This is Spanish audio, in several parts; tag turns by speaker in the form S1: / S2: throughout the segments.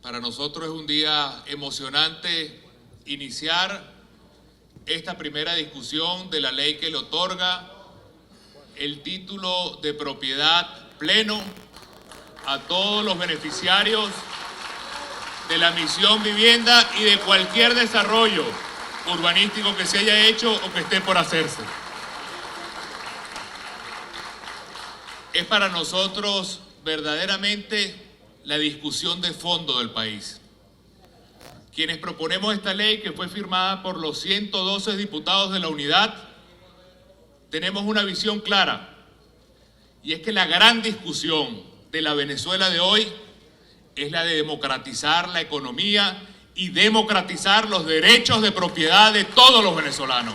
S1: Para nosotros es un día emocionante iniciar esta primera discusión de la ley que le otorga el título de propiedad pleno a todos los beneficiarios de la Misión Vivienda y de cualquier desarrollo urbanístico que se haya hecho o que esté por hacerse. Es para nosotros verdaderamente la discusión de fondo del país. Quienes proponemos esta ley, que fue firmada por los 112 diputados de la Unidad, tenemos una visión clara, y es que la gran discusión de la Venezuela de hoy es la de democratizar la economía y democratizar los derechos de propiedad de todos los venezolanos.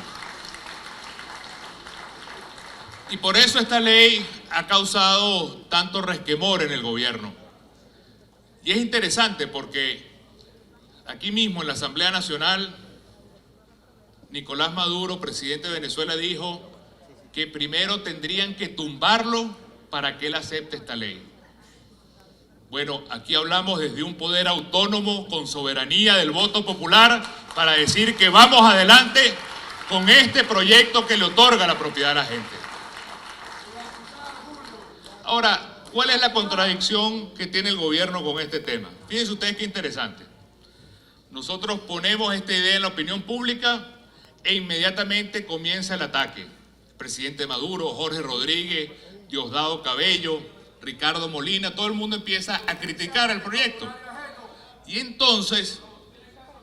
S1: Y por eso esta ley ha causado tanto resquemor en el gobierno. Y es interesante porque aquí mismo en la Asamblea Nacional, Nicolás Maduro, presidente de Venezuela, dijo que primero tendrían que tumbarlo para que él acepte esta ley. Bueno, aquí hablamos desde un poder autónomo con soberanía del voto popular para decir que vamos adelante con este proyecto que le otorga la propiedad a la gente. Ahora, ¿cuál es la contradicción que tiene el gobierno con este tema? Fíjense ustedes qué interesante. Nosotros ponemos esta idea en la opinión pública e inmediatamente comienza el ataque. El presidente Maduro, Jorge Rodríguez, Diosdado Cabello, Ricardo Molina, todo el mundo empieza a criticar el proyecto. Y entonces,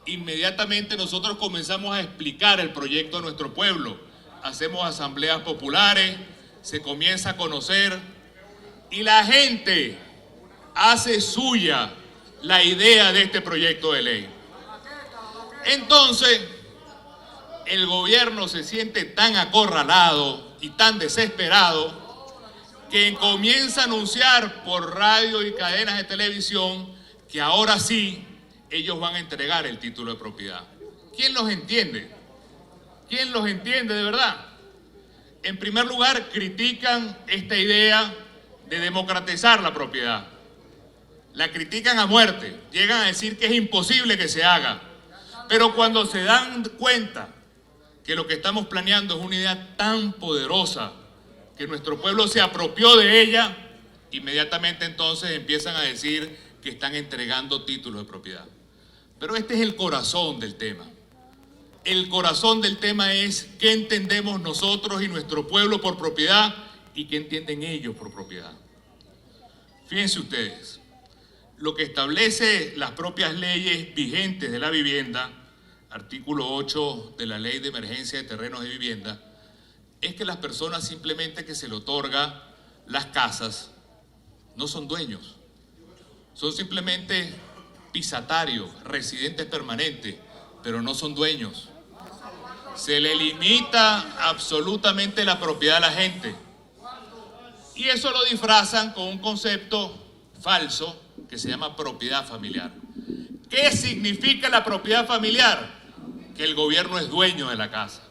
S1: inmediatamente nosotros comenzamos a explicar el proyecto a nuestro pueblo. Hacemos asambleas populares, se comienza a conocer y la gente hace suya la idea de este proyecto de ley. Entonces, el gobierno se siente tan acorralado y tan desesperado que comienza a anunciar por radio y cadenas de televisión que ahora sí ellos van a entregar el título de propiedad. ¿Quién los entiende? ¿Quién los entiende de verdad? En primer lugar, critican esta idea de democratizar la propiedad. La critican a muerte, llegan a decir que es imposible que se haga. Pero cuando se dan cuenta que lo que estamos planeando es una idea tan poderosa que nuestro pueblo se apropió de ella, inmediatamente entonces empiezan a decir que están entregando títulos de propiedad. Pero este es el corazón del tema. El corazón del tema es qué entendemos nosotros y nuestro pueblo por propiedad y qué entienden ellos por propiedad. Fíjense ustedes, lo que establece las propias leyes vigentes de la vivienda, artículo 8 de la Ley de Emergencia de Terrenos de Vivienda, es que las personas simplemente que se le otorga las casas no son dueños, son simplemente pisatarios, residentes permanentes, pero no son dueños. Se le limita absolutamente la propiedad a la gente. Y eso lo disfrazan con un concepto falso que se llama propiedad familiar. ¿Qué significa la propiedad familiar? Que el gobierno es dueño de la casa.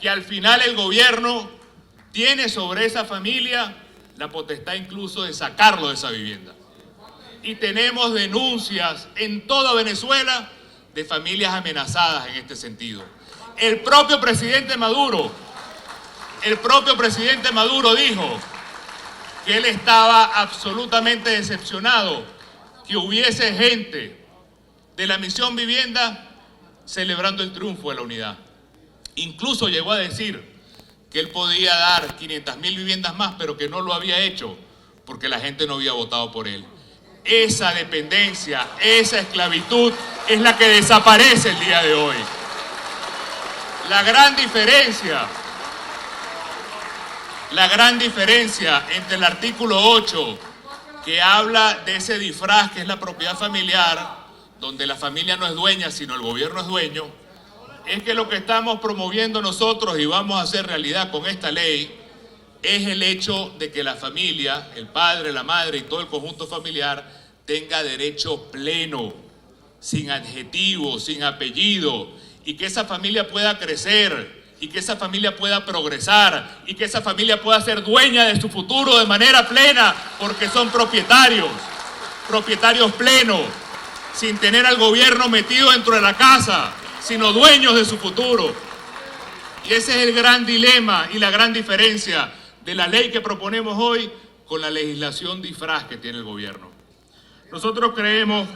S1: Que al final el gobierno tiene sobre esa familia la potestad incluso de sacarlo de esa vivienda. Y tenemos denuncias en toda Venezuela de familias amenazadas en este sentido. El propio presidente Maduro dijo que él estaba absolutamente decepcionado que hubiese gente de la Misión Vivienda celebrando el triunfo de la unidad. Incluso llegó a decir que él podía dar 500.000 viviendas más, pero que no lo había hecho porque la gente no había votado por él. Esa dependencia, esa esclavitud es la que desaparece el día de hoy. La gran diferencia entre el artículo 8, que habla de ese disfraz que es la propiedad familiar, donde la familia no es dueña, sino el gobierno es dueño, es que lo que estamos promoviendo nosotros y vamos a hacer realidad con esta ley es el hecho de que la familia, el padre, la madre y todo el conjunto familiar tenga derecho pleno, sin adjetivo, sin apellido, y que esa familia pueda crecer, y que esa familia pueda progresar, y que esa familia pueda ser dueña de su futuro de manera plena, porque son propietarios plenos, sin tener al gobierno metido dentro de la casa, sino dueños de su futuro. Y ese es el gran dilema y la gran diferencia de la ley que proponemos hoy con la legislación disfraz que tiene el gobierno. Nosotros creemos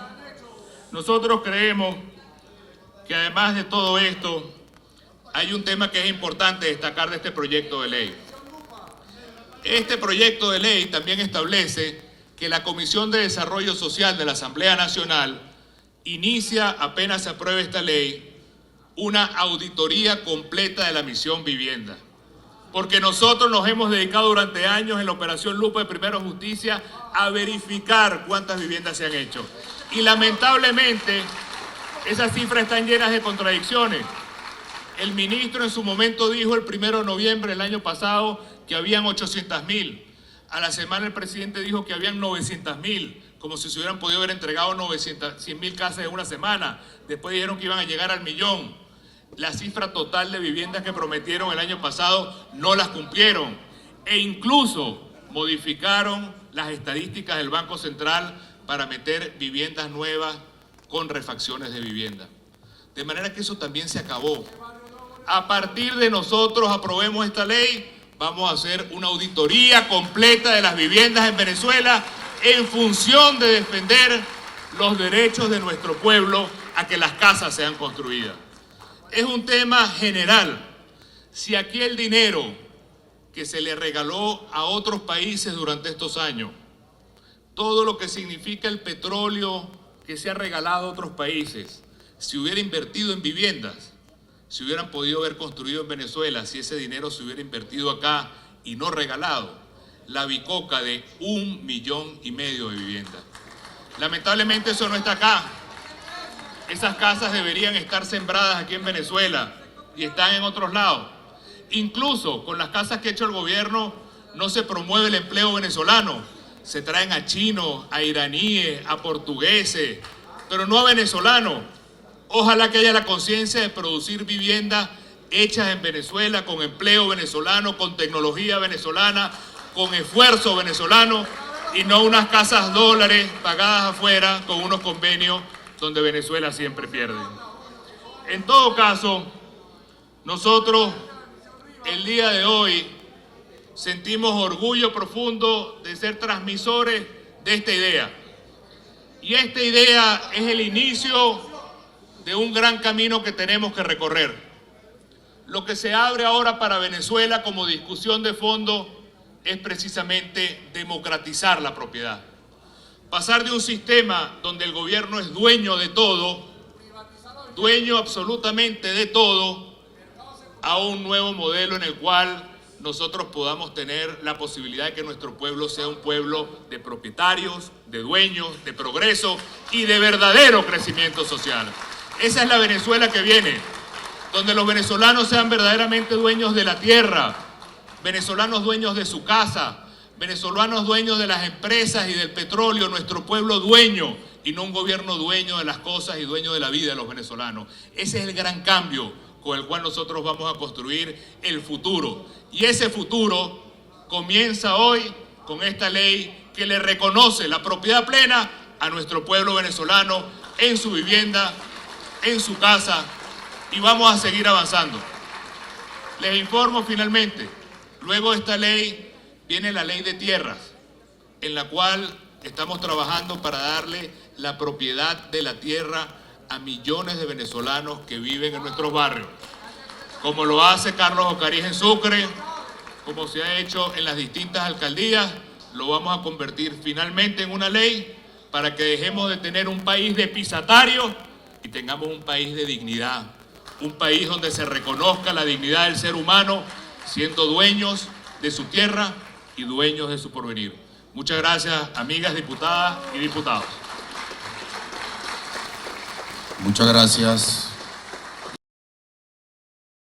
S1: que además de todo esto, hay un tema que es importante destacar de este proyecto de ley. Este proyecto de ley también establece que la Comisión de Desarrollo Social de la Asamblea Nacional inicia, apenas se apruebe esta ley, una auditoría completa de la misión vivienda. Porque nosotros nos hemos dedicado durante años en la Operación Lupa de Primero Justicia a verificar cuántas viviendas se han hecho. Y lamentablemente, esas cifras están llenas de contradicciones. El ministro en su momento dijo el 1 de noviembre del año pasado que habían 800.000. A la semana el presidente dijo que habían 900.000, como si se hubieran podido haber entregado 100.000 casas en una semana. Después dijeron que iban a llegar al 1.000.000. La cifra total de viviendas que prometieron el año pasado no las cumplieron. E incluso modificaron las estadísticas del Banco Central para meter viviendas nuevas con refacciones de vivienda. De manera que eso también se acabó. A partir de nosotros aprobemos esta ley, vamos a hacer una auditoría completa de las viviendas en Venezuela en función de defender los derechos de nuestro pueblo a que las casas sean construidas. Es un tema general. Si aquí el dinero que se le regaló a otros países durante estos años, todo lo que significa el petróleo que se ha regalado a otros países, si hubiera invertido en viviendas, si hubieran podido haber construido en Venezuela, si ese dinero se hubiera invertido acá y no regalado, la bicoca de 1,5 millones de viviendas. Lamentablemente eso no está acá. Esas casas deberían estar sembradas aquí en Venezuela y están en otros lados. Incluso con las casas que ha hecho el gobierno no se promueve el empleo venezolano. Se traen a chinos, a iraníes, a portugueses, pero no a venezolanos. Ojalá que haya la conciencia de producir viviendas hechas en Venezuela, con empleo venezolano, con tecnología venezolana, con esfuerzo venezolano, y no unas casas dólares pagadas afuera con unos convenios donde Venezuela siempre pierde. En todo caso, nosotros el día de hoy sentimos orgullo profundo de ser transmisores de esta idea. Y esta idea es el inicio de un gran camino que tenemos que recorrer. Lo que se abre ahora para Venezuela como discusión de fondo es precisamente democratizar la propiedad. Pasar de un sistema donde el gobierno es dueño de todo, dueño absolutamente de todo, a un nuevo modelo en el cual nosotros podamos tener la posibilidad de que nuestro pueblo sea un pueblo de propietarios, de dueños, de progreso y de verdadero crecimiento social. Esa es la Venezuela que viene, donde los venezolanos sean verdaderamente dueños de la tierra, venezolanos dueños de su casa, venezolanos dueños de las empresas y del petróleo, nuestro pueblo dueño y no un gobierno dueño de las cosas y dueño de la vida de los venezolanos. Ese es el gran cambio con el cual nosotros vamos a construir el futuro. Y ese futuro comienza hoy con esta ley que le reconoce la propiedad plena a nuestro pueblo venezolano en su vivienda, en su casa, y vamos a seguir avanzando. Les informo finalmente, luego de esta ley viene la ley de tierras, en la cual estamos trabajando para darle la propiedad de la tierra a millones de venezolanos que viven en nuestros barrios, como lo hace Carlos Ocariz en Sucre, como se ha hecho en las distintas alcaldías. Lo vamos a convertir finalmente en una ley para que dejemos de tener un país de pisatarios y tengamos un país de dignidad, un país donde se reconozca la dignidad del ser humano, siendo dueños de su tierra y dueños de su porvenir. Muchas gracias, amigas diputadas y diputados.
S2: Muchas gracias.